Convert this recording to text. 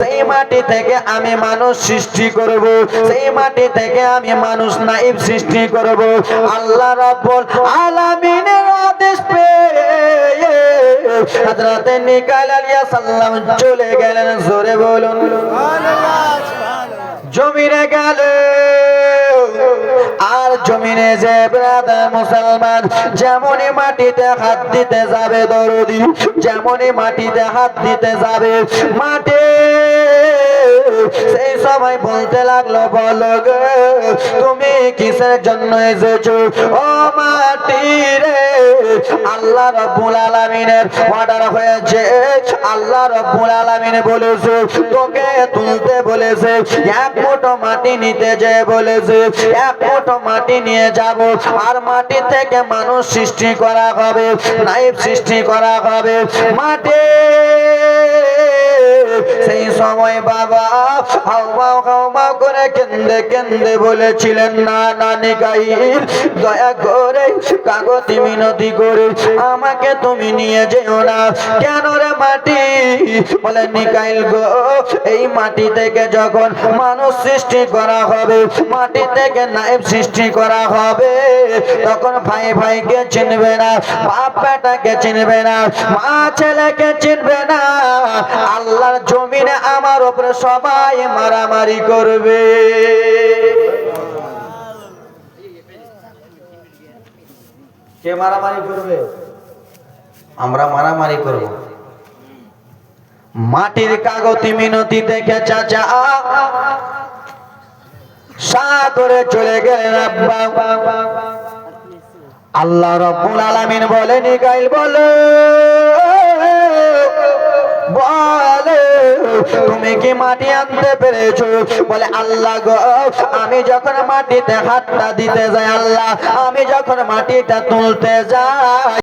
সেই মাটি থেকে আমি মানুষ সৃষ্টি করব, সেই মাটি থেকে আমি মানুষ নাইব সৃষ্টি করব। আল্লাহ রাব্বুল আলামিনের আদেশ পেয়ে হযরত মিকাইল আলাইহিস সালাম চলে গেলেন। জোরে বলুন জমিনে গেলেন। আর জমিনে যে ব্রাদার মুসলমান যেমনই মাটিতে হাত দিতে যাবে, দরদি যেমনই মাটিতে হাত দিতে যাবে, মাটি সেই সময় বলতে লাগলো, বলো গো তুমি কিসের জন্য এসেছো? ও মাটি রে, আল্লাহ রাব্বুল আলামিনের অর্ডার হয়েছে, আল্লাহ রাব্বুল আলামিন বলেছে তোকে তুলতে বলেছে, এক মুঠো মাটি নিতে যে বলেছে, এক মুঠো মাটি নিয়ে যাব। আর মাটি থেকে মানুষ সৃষ্টি করা হবে, নাইব সৃষ্টি করা হবে। মাটি সেই সময় বাবা হাওমাও হাওমাও করে কেন্দে কেন্দে বলেছিলেন, না না মিকাইল, দয়া করে কাগতি মিনতি করে আমাকে তুমি নিয়ে যেও না। কেন রে মাটি? বলে মিকাইল গো, এই মাটি থেকে যখন মানুষ সৃষ্টি করা হবে, মাটি থেকে নাইব সৃষ্টি করা হবে, তখন ভাই ভাইকে চিনবে না, বাপ বেটাকে চিনবে না, মা ছেলেকে চিনবে না। আল্লাহর জমিনে আমার উপরে সবাই মারামারি করবে। কে মারামারি করবে? আমরা মারামারি করব। মাটির কাগতি মিনতি দেখে চাচা সাগরে চলে গেলেন। আব্বা আল্লাহ রাব্বুল আলামিন বলে, মিকাইল বলে, বলে তুমি কি মাটি আনতে পেরেছো? বলে আল্লাহ গো, আমি যখন মাটিতে হাতটা দিতে যাই, আল্লাহ আমি যখন মাটিটা তুলতে যাই,